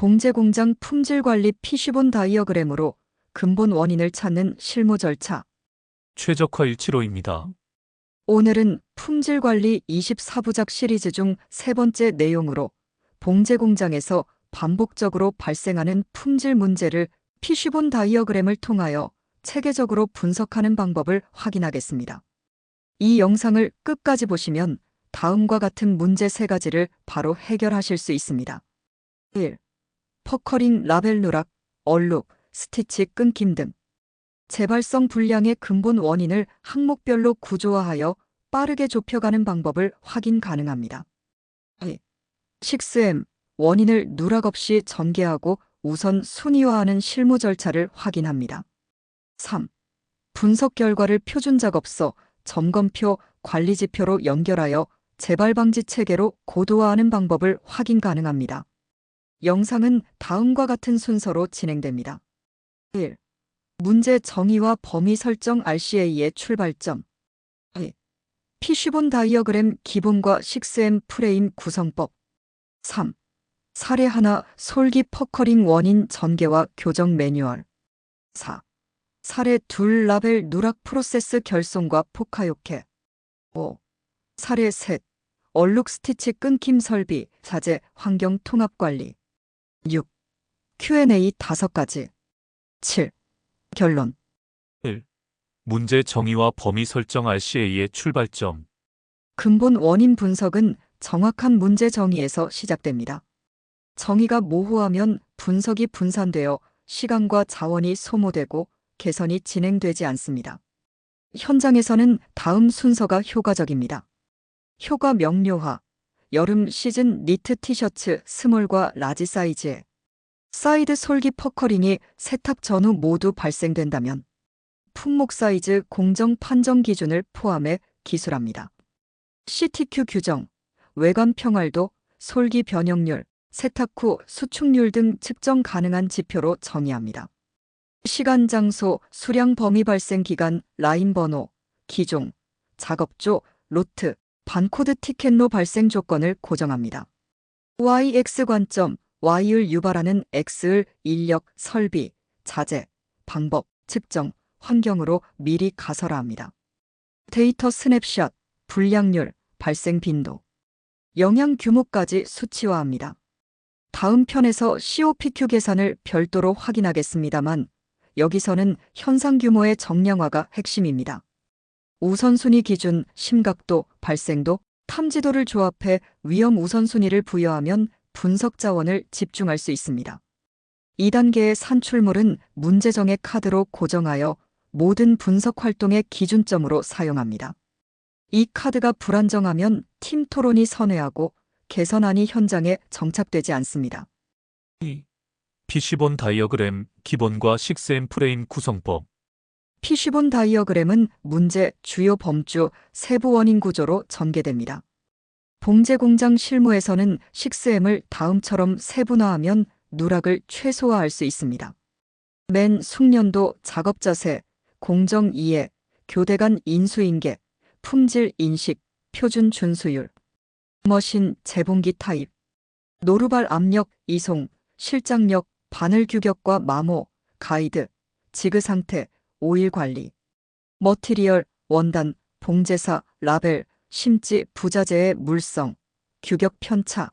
봉제공장 품질관리 PC본 다이어그램으로 근본 원인을 찾는 실무 절차. 최적화 175입니다. 오늘은 품질관리 24부작 시리즈 중 세 번째 내용으로 봉제공장에서 반복적으로 발생하는 품질 문제를 PC본 다이어그램을 통하여 체계적으로 분석하는 방법을 확인하겠습니다. 이 영상을 끝까지 보시면 다음과 같은 문제 3가지를 바로 해결하실 수 있습니다. 1. 퍼커링 라벨 누락, 얼룩, 스티치 끊김 등 재발성 불량의 근본 원인을 항목별로 구조화하여 빠르게 좁혀가는 방법을 확인 가능합니다. 2. 6M 원인을 누락 없이 전개하고 우선 순위화하는 실무 절차를 확인합니다. 3. 분석 결과를 표준 작업서, 점검표, 관리지표로 연결하여 재발 방지 체계로 고도화하는 방법을 확인 가능합니다. 영상은 다음과 같은 순서로 진행됩니다. 1. 문제 정의와 범위 설정 RCA의 출발점. 2. PC본 다이어그램 기본과 6M 프레임 구성법. 3. 사례 하나 솔기 퍼커링 원인 전개와 교정 매뉴얼. 4. 사례 둘 라벨 누락 프로세스 결손과 포카요케. 5. 사례 셋 얼룩 스티치 끊김 설비, 자재, 환경 통합 관리. 6. Q&A 5가지. 7. 결론. 1. 문제 정의와 범위 설정 RCA의 출발점. 근본 원인 분석은 정확한 문제 정의에서 시작됩니다. 정의가 모호하면 분석이 분산되어 시간과 자원이 소모되고 개선이 진행되지 않습니다. 현장에서는 다음 순서가 효과적입니다. 효과 명료화. 여름 시즌 니트 티셔츠 스몰과 라지 사이즈에 사이드 솔기 퍼커링이 세탁 전후 모두 발생된다면 품목 사이즈 공정 판정 기준을 포함해 기술합니다. CTQ 규정, 외관 평활도, 솔기 변형률, 세탁 후 수축률 등 측정 가능한 지표로 정의합니다. 시간, 장소, 수량 범위 발생 기간, 라인 번호, 기종, 작업조, 로트, 반코드 티켓로 발생 조건을 고정합니다. YX 관점, Y을 유발하는 X을 인력, 설비, 자재, 방법, 측정, 환경으로 미리 가설화합니다. 데이터 스냅샷, 불량률, 발생 빈도, 영향 규모까지 수치화합니다. 다음 편에서 COPQ 계산을 별도로 확인하겠습니다만 여기서는 현상 규모의 정량화가 핵심입니다. 우선순위 기준, 심각도, 발생도, 탐지도를 조합해 위험 우선순위를 부여하면 분석 자원을 집중할 수 있습니다. 2단계의 산출물은 문제정의 카드로 고정하여 모든 분석 활동의 기준점으로 사용합니다. 이 카드가 불안정하면 팀 토론이 선회하고 개선안이 현장에 정착되지 않습니다. 2. PC본 다이어그램 기본과 6M 프레임 구성법. PC본 다이어그램은 문제, 주요 범주, 세부 원인 구조로 전개됩니다. 봉제공장 실무에서는 6M을 다음처럼 세분화하면 누락을 최소화할 수 있습니다. 맨 숙련도, 작업 자세, 공정 이해, 교대 간 인수인계, 품질 인식, 표준 준수율, 머신, 재봉기 타입, 노루발 압력, 이송, 실장력, 바늘 규격과 마모, 가이드, 지그 상태, 오일 관리, 머티리얼, 원단, 봉제사, 라벨, 심지, 부자재의 물성, 규격 편차,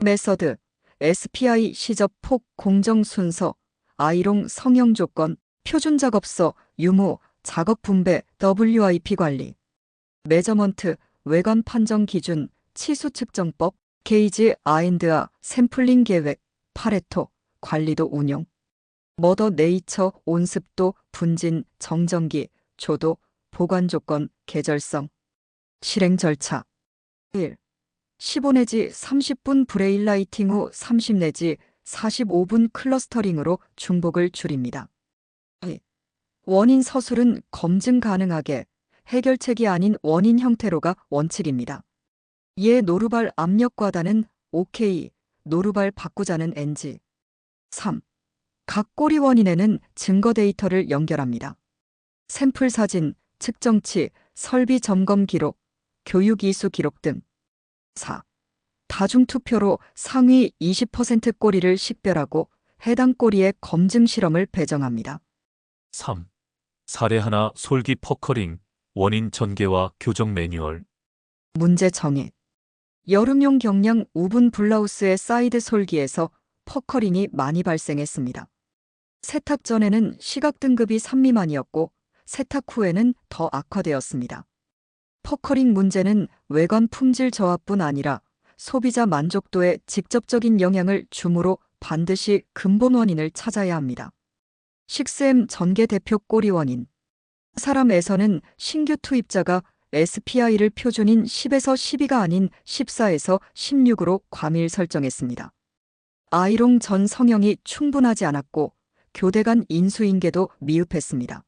메서드, SPI 시접 폭 공정 순서, 아이롱 성형 조건, 표준 작업서, 유무, 작업 분배, WIP 관리, 메저먼트, 외관 판정 기준, 치수 측정법, 게이지 R&A, 샘플링 계획, 파레토, 관리도 운용, 머더 네이처, 온습도, 분진, 정전기, 조도, 보관 조건, 계절성, 실행 절차. 1. 15 내지 30분 브레일 라이팅 후 30 내지 45분 클러스터링으로 중복을 줄입니다. 2. 원인 서술은 검증 가능하게 해결책이 아닌 원인 형태로가 원칙입니다. 예 노루발 압력 과다는 OK, 노루발 바꾸자는 NG. 3. 각 꼬리 원인에는 증거 데이터를 연결합니다. 샘플 사진, 측정치, 설비 점검 기록, 교육 이수 기록 등. 4. 다중투표로 상위 20% 꼬리를 식별하고 해당 꼬리의 검증 실험을 배정합니다. 3. 사례 하나 솔기 퍼커링, 원인 전개와 교정 매뉴얼. 문제 정의. 여름용 경량 우분 블라우스의 사이드 솔기에서 퍼커링이 많이 발생했습니다. 세탁 전에는 시각 등급이 3 미만이었고 세탁 후에는 더 악화되었습니다. 퍼커링 문제는 외관 품질 저하뿐 아니라 소비자 만족도에 직접적인 영향을 주므로 반드시 근본 원인을 찾아야 합니다. 6M 전개 대표 꼬리 원인. 사람에서는 신규 투입자가 SPI를 표준인 10에서 12가 아닌 14에서 16으로 과밀 설정했습니다. 아이롱 전 성형이 충분하지 않았고 교대 간 인수인계도 미흡했습니다.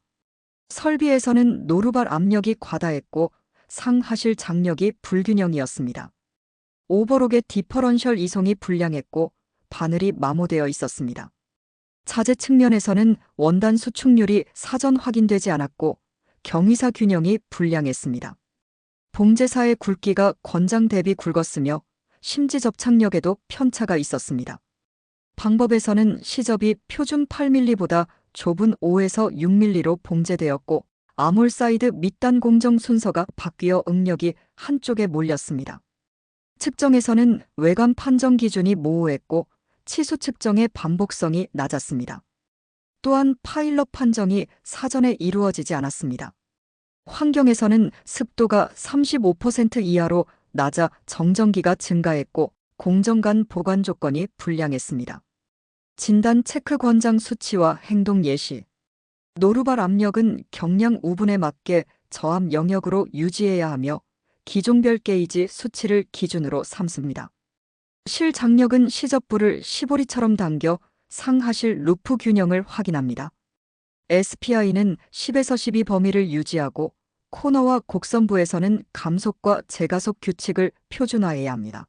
설비에서는 노루발 압력이 과다했고 상하실 장력이 불균형이었습니다. 오버록의 디퍼런셜 이송이 불량했고 바늘이 마모되어 있었습니다. 자재 측면에서는 원단 수축률이 사전 확인되지 않았고 경위사 균형이 불량했습니다. 봉제사의 굵기가 권장 대비 굵었으며 심지 접착력에도 편차가 있었습니다. 방법에서는 시접이 표준 8mm보다 좁은 5에서 6mm로 봉제되었고 아몰사이드 밑단 공정 순서가 바뀌어 응력이 한쪽에 몰렸습니다. 측정에서는 외관 판정 기준이 모호했고 치수 측정의 반복성이 낮았습니다. 또한 파일럿 판정이 사전에 이루어지지 않았습니다. 환경에서는 습도가 35% 이하로 낮아 정전기가 증가했고 공정 간 보관 조건이 불량했습니다. 진단 체크 권장 수치와 행동 예시. 노루발 압력은 경량 우분에 맞게 저압 영역으로 유지해야 하며 기종별 게이지 수치를 기준으로 삼습니다. 실장력은 시접부를 시보리처럼 당겨 상하실 루프 균형을 확인합니다. SPI는 10에서 12 범위를 유지하고 코너와 곡선부에서는 감속과 재가속 규칙을 표준화해야 합니다.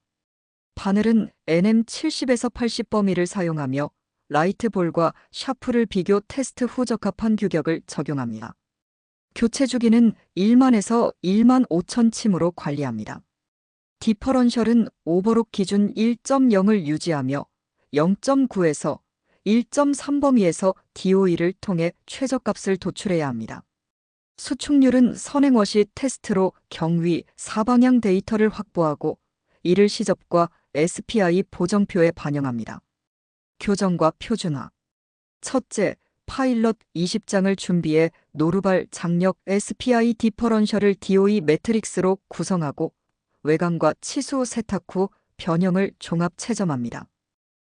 바늘은 NM 70에서 80 범위를 사용하며 라이트볼과 샤프를 비교 테스트 후 적합한 규격을 적용합니다. 교체 주기는 1만에서 1만 5천 침으로 관리합니다. 디퍼런셜은 오버록 기준 1.0을 유지하며 0.9에서 1.3 범위에서 DOE를 통해 최저값을 도출해야 합니다. 수축률은 선행워시 테스트로 경위, 사방향 데이터를 확보하고 이를 시접과 SPI 보정표에 반영합니다. 교정과 표준화. 첫째, 파일럿 20장을 준비해 노루발 장력 SPI 디퍼런셜을 DOE 매트릭스로 구성하고 외관과 치수 세탁 후 변형을 종합 채점합니다.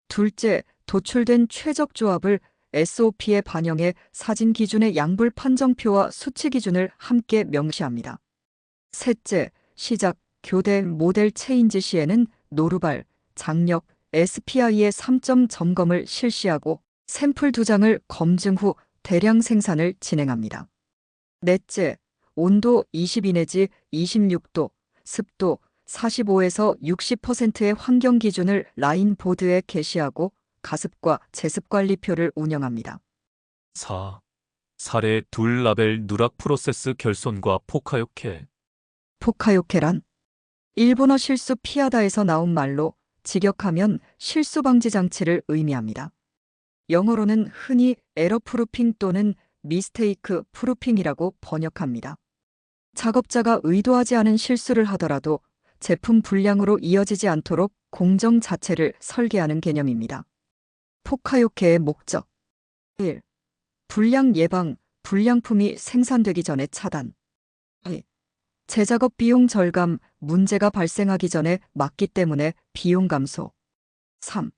둘째, 도출된 최적 조합을 SOP에 반영해 사진 기준의 양불 판정표와 수치 기준을 함께 명시합니다. 셋째, 시작, 교대 모델 체인지 시에는 노루발, 장력, SPI의 3점 점검을 실시하고 샘플 2장을 검증 후 대량 생산을 진행합니다. 넷째, 온도 22 내지 26도, 습도 45에서 60%의 환경 기준을 라인 보드에 게시하고 가습과 제습 관리표를 운영합니다. 4. 사례 둘 라벨 누락 프로세스 결손과 포카요케. 포카요케란 일본어 실수 피하다에서 나온 말로 직역하면 실수 방지 장치를 의미합니다. 영어로는 흔히 에러 프루핑 또는 미스테이크 프루핑이라고 번역합니다. 작업자가 의도하지 않은 실수를 하더라도 제품 불량으로 이어지지 않도록 공정 자체를 설계하는 개념입니다. 포카요케의 목적 1. 불량 예방, 불량품이 생산되기 전에 차단 2. 재작업 비용 절감, 문제가 발생하기 전에 막기 때문에 비용 감소 3.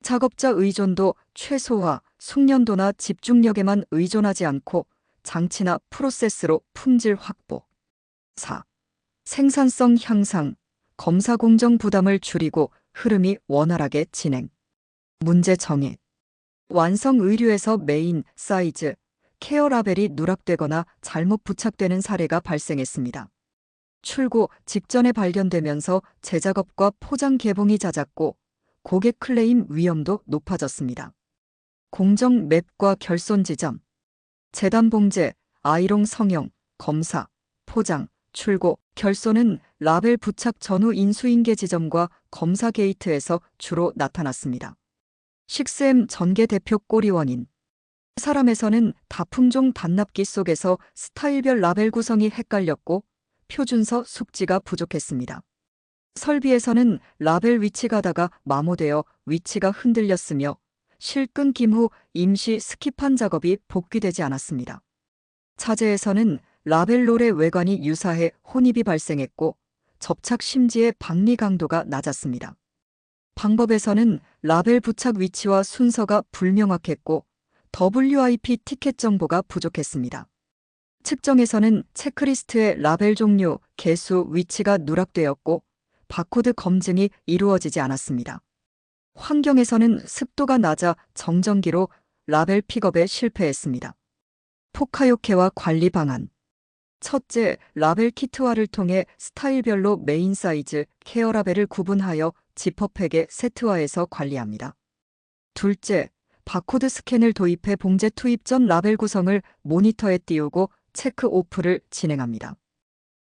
작업자 의존도 최소화, 숙련도나 집중력에만 의존하지 않고 장치나 프로세스로 품질 확보 4. 생산성 향상, 검사 공정 부담을 줄이고 흐름이 원활하게 진행. 문제 정의. 완성 의류에서 메인, 사이즈, 케어 라벨이 누락되거나 잘못 부착되는 사례가 발생했습니다. 출고 직전에 발견되면서 재작업과 포장 개봉이 잦았고 고객 클레임 위험도 높아졌습니다. 공정 맵과 결손 지점. 재단 봉제, 아이롱 성형, 검사, 포장, 출고, 결손은 라벨 부착 전후 인수인계 지점과 검사 게이트에서 주로 나타났습니다. 6M 전개 대표 꼬리 원인. 사람에서는 다품종 단납기 속에서 스타일별 라벨 구성이 헷갈렸고 표준서 숙지가 부족했습니다. 설비에서는 라벨 위치 가다가 마모되어 위치가 흔들렸으며 실 끊김 후 임시 스킵한 작업이 복귀되지 않았습니다. 차제에서는 라벨 롤의 외관이 유사해 혼입이 발생했고 접착 심지의 박리 강도가 낮았습니다. 방법에서는 라벨 부착 위치와 순서가 불명확했고 WIP 티켓 정보가 부족했습니다. 측정에서는 체크리스트의 라벨 종류, 개수, 위치가 누락되었고 바코드 검증이 이루어지지 않았습니다. 환경에서는 습도가 낮아 정전기로 라벨 픽업에 실패했습니다. 포카요케와 관리 방안. 첫째, 라벨 키트화를 통해 스타일별로 메인 사이즈, 케어 라벨을 구분하여 지퍼팩에 세트화해서 관리합니다. 둘째, 바코드 스캔을 도입해 봉제 투입 전 라벨 구성을 모니터에 띄우고 체크 오프를 진행합니다.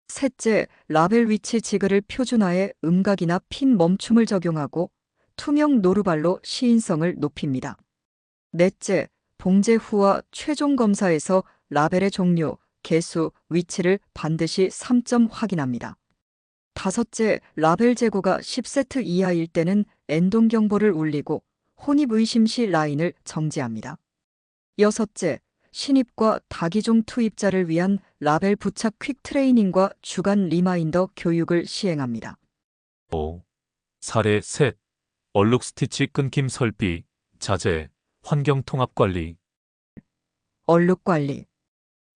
셋째, 라벨 위치 지그를 표준화해 음각이나 핀 멈춤을 적용하고 투명 노루발로 시인성을 높입니다. 넷째, 봉제 후와 최종 검사에서 라벨의 종류, 개수, 위치를 반드시 3점 확인합니다. 다섯째, 라벨 재고가 10세트 이하일 때는 엔동 경보를 울리고 혼입 의심 시 라인을 정지합니다. 여섯째, 신입과 다기종 투입자를 위한 라벨 부착 퀵 트레이닝과 주간 리마인더 교육을 시행합니다. 5. 사례 셋. 얼룩 스티치 끊김 설비, 자재, 환경 통합 관리. 얼룩 관리.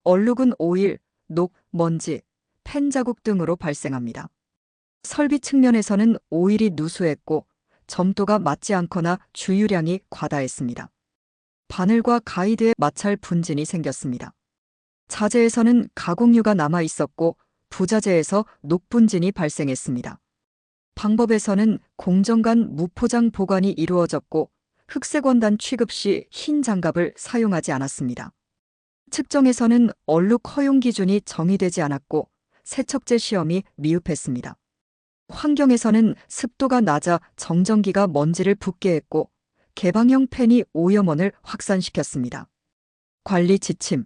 얼룩은 오일, 녹, 먼지, 펜 자국 등으로 발생합니다. 설비 측면에서는 오일이 누수했고 점도가 맞지 않거나 주유량이 과다했습니다. 바늘과 가이드에 마찰 분진이 생겼습니다. 자재에서는 가공유가 남아 있었고 부자재에서 녹분진이 발생했습니다. 방법에서는 공정 간 무포장 보관이 이루어졌고 흑색 원단 취급 시 흰 장갑을 사용하지 않았습니다. 측정에서는 얼룩 허용 기준이 정의되지 않았고 세척제 시험이 미흡했습니다. 환경에서는 습도가 낮아 정전기가 먼지를 붓게 했고 개방형 팬이 오염원을 확산시켰습니다. 관리 지침.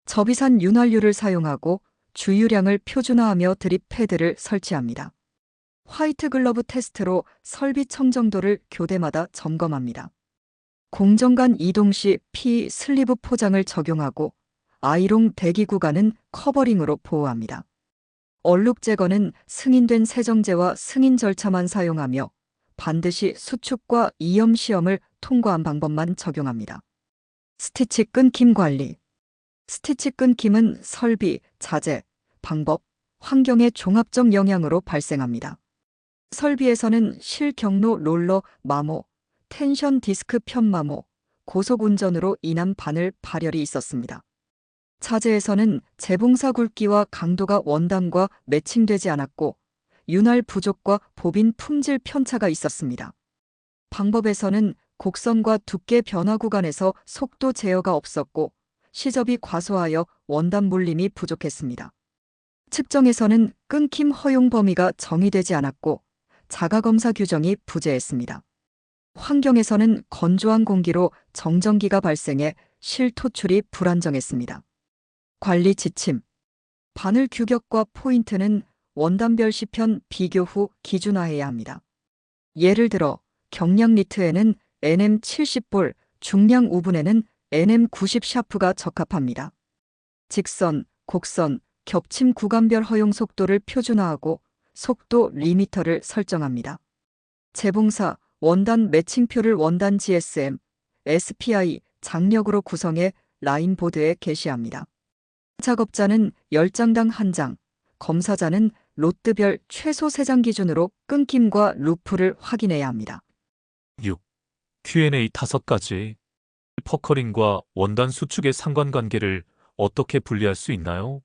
저비산 윤활유를 사용하고 주유량을 표준화하며 드립 패드를 설치합니다. 화이트 글러브 테스트로 설비 청정도를 교대마다 점검합니다. 공정 간 이동 시 PE 슬리브 포장을 적용하고 아이롱 대기 구간은 커버링으로 보호합니다. 얼룩 제거는 승인된 세정제와 승인 절차만 사용하며 반드시 수축과 이염 시험을 통과한 방법만 적용합니다. 스티치 끊김 관리. 스티치 끊김은 설비, 자재, 방법, 환경의 종합적 영향으로 발생합니다. 설비에서는 실경로 롤러 마모, 텐션 디스크 편마모, 고속 운전으로 인한 바늘 발열이 있었습니다. 자재에서는 재봉사 굵기와 강도가 원단과 매칭되지 않았고 윤활 부족과 보빈 품질 편차가 있었습니다. 방법에서는 곡선과 두께 변화 구간에서 속도 제어가 없었고 시접이 과소하여 원단 물림이 부족했습니다. 측정에서는 끊김 허용 범위가 정의되지 않았고 자가검사 규정이 부재했습니다. 환경에서는 건조한 공기로 정전기가 발생해 실 토출이 불안정했습니다. 관리 지침. 바늘 규격과 포인트는 원단별 시편 비교 후 기준화해야 합니다. 예를 들어 경량 니트에는 NM70볼, 중량 우분에는 NM90 샤프가 적합합니다. 직선, 곡선, 겹침 구간별 허용 속도를 표준화하고 속도 리미터를 설정합니다. 재봉사, 원단 매칭표를 원단 GSM, SPI, 장력으로 구성해 라인보드에 게시합니다. 작업자는 10장당 1장, 검사자는 롯드별 최소 3장 기준으로 끊김과 루프를 확인해야 합니다. 6. Q&A 5가지. 퍼커링과 원단 수축의 상관관계를 어떻게 분리할 수 있나요?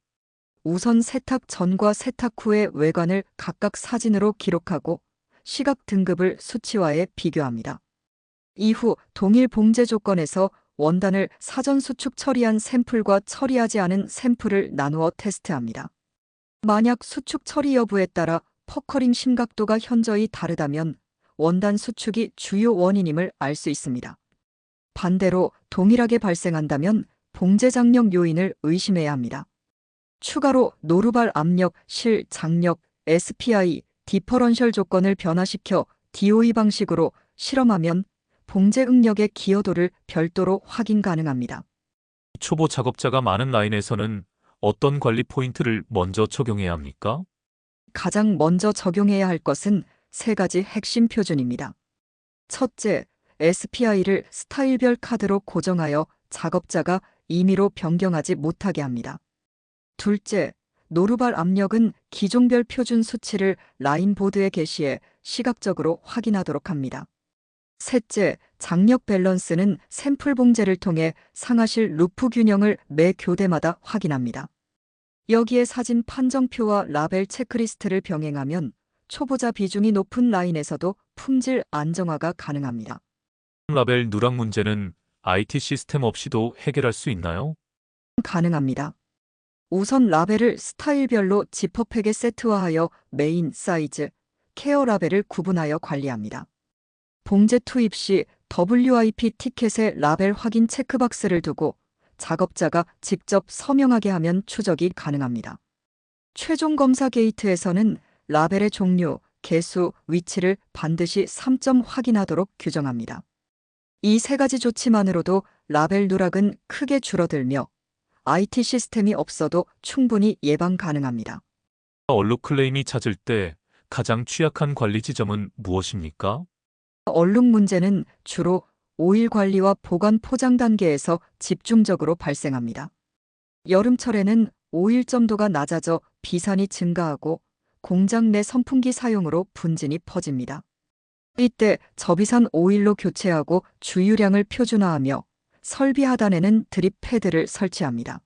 우선 세탁 전과 세탁 후의 외관을 각각 사진으로 기록하고 시각 등급을 수치화해 비교합니다. 이후 동일 봉제 조건에서 원단을 사전 수축 처리한 샘플과 처리하지 않은 샘플을 나누어 테스트합니다. 만약 수축 처리 여부에 따라 퍼커링 심각도가 현저히 다르다면 원단 수축이 주요 원인임을 알 수 있습니다. 반대로 동일하게 발생한다면 봉제 장력 요인을 의심해야 합니다. 추가로 노루발 압력, 실, 장력, SPI, 디퍼런셜 조건을 변화시켜 DOE 방식으로 실험하면 봉제 응력의 기여도를 별도로 확인 가능합니다. 초보 작업자가 많은 라인에서는 어떤 관리 포인트를 먼저 적용해야 합니까? 가장 먼저 적용해야 할 것은 세 가지 핵심 표준입니다. 첫째, SPI를 스타일별 카드로 고정하여 작업자가 임의로 변경하지 못하게 합니다. 둘째, 노루발 압력은 기종별 표준 수치를 라인보드에 게시해 시각적으로 확인하도록 합니다. 셋째, 장력 밸런스는 샘플 봉제를 통해 상하실 루프 균형을 매 교대마다 확인합니다. 여기에 사진 판정표와 라벨 체크리스트를 병행하면 초보자 비중이 높은 라인에서도 품질 안정화가 가능합니다. 라벨 누락 문제는 IT 시스템 없이도 해결할 수 있나요? 가능합니다. 우선 라벨을 스타일별로 지퍼팩에 세트화하여 메인, 사이즈, 케어 라벨을 구분하여 관리합니다. 봉제 투입 시 WIP 티켓에 라벨 확인 체크박스를 두고 작업자가 직접 서명하게 하면 추적이 가능합니다. 최종 검사 게이트에서는 라벨의 종류, 개수, 위치를 반드시 3점 확인하도록 규정합니다. 이 세 가지 조치만으로도 라벨 누락은 크게 줄어들며 IT 시스템이 없어도 충분히 예방 가능합니다. 얼룩 클레임이 잦을 때 가장 취약한 관리 지점은 무엇입니까? 얼룩 문제는 주로 오일 관리와 보관 포장 단계에서 집중적으로 발생합니다. 여름철에는 오일 점도가 낮아져 비산이 증가하고 공장 내 선풍기 사용으로 분진이 퍼집니다. 이때 저비산 오일로 교체하고 주유량을 표준화하며 설비 하단에는 드립 패드를 설치합니다.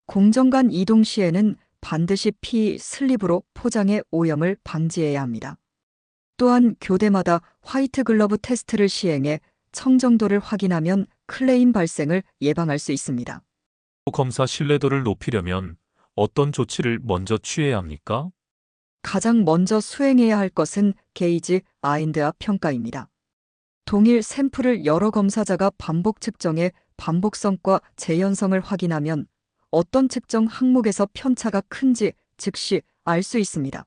공정 간 이동 시에는 반드시 PE 슬립으로 포장의 오염을 방지해야 합니다. 또한 교대마다 화이트 글러브 테스트를 시행해 청정도를 확인하면 클레임 발생을 예방할 수 있습니다. 검사 신뢰도를 높이려면 어떤 조치를 먼저 취해야 합니까? 가장 먼저 수행해야 할 것은 게이지 아인드압 평가입니다. 동일 샘플을 여러 검사자가 반복 측정해 반복성과 재현성을 확인하면 어떤 측정 항목에서 편차가 큰지 즉시 알 수 있습니다.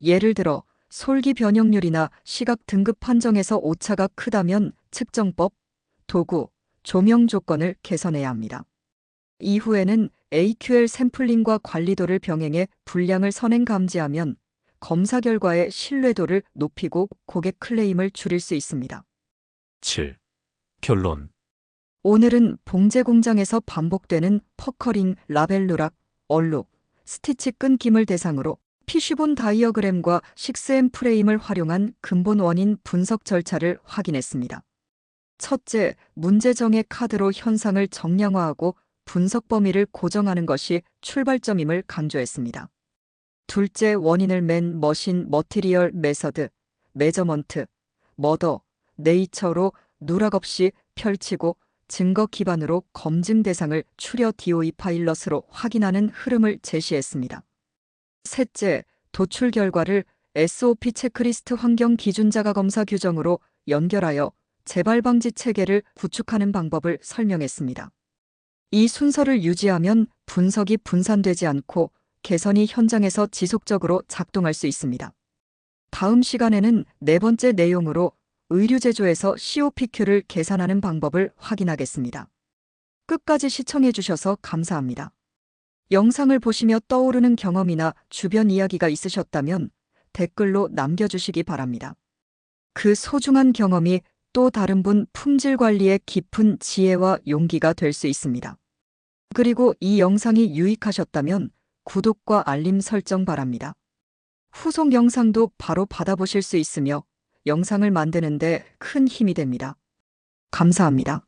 예를 들어 솔기 변형률이나 시각 등급 판정에서 오차가 크다면 측정법, 도구, 조명 조건을 개선해야 합니다. 이후에는 AQL 샘플링과 관리도를 병행해 불량을 선행 감지하면 검사 결과의 신뢰도를 높이고 고객 클레임을 줄일 수 있습니다. 7. 결론. 오늘은 봉제 공장에서 반복되는 퍼커링, 라벨 누락, 얼룩, 스티치 끊김을 대상으로 피쉬본 다이어그램과 6M 프레임을 활용한 근본 원인 분석 절차를 확인했습니다. 첫째, 문제정의 카드로 현상을 정량화하고 분석 범위를 고정하는 것이 출발점임을 강조했습니다. 둘째, 원인을 맨 머신 머티리얼 메서드, 메저먼트, 머더, 네이처로 누락 없이 펼치고 증거 기반으로 검증 대상을 추려 DOE 파일럿으로 확인하는 흐름을 제시했습니다. 셋째, 도출 결과를 SOP 체크리스트 환경 기준 자가 검사 규정으로 연결하여 재발 방지 체계를 구축하는 방법을 설명했습니다. 이 순서를 유지하면 분석이 분산되지 않고 개선이 현장에서 지속적으로 작동할 수 있습니다. 다음 시간에는 네 번째 내용으로 의류 제조에서 COPQ를 계산하는 방법을 확인하겠습니다. 끝까지 시청해 주셔서 감사합니다. 영상을 보시며 떠오르는 경험이나 주변 이야기가 있으셨다면 댓글로 남겨주시기 바랍니다. 그 소중한 경험이 또 다른 분 품질 관리의 깊은 지혜와 용기가 될 수 있습니다. 그리고 이 영상이 유익하셨다면 구독과 알림 설정 바랍니다. 후속 영상도 바로 받아보실 수 있으며 영상을 만드는데 큰 힘이 됩니다. 감사합니다.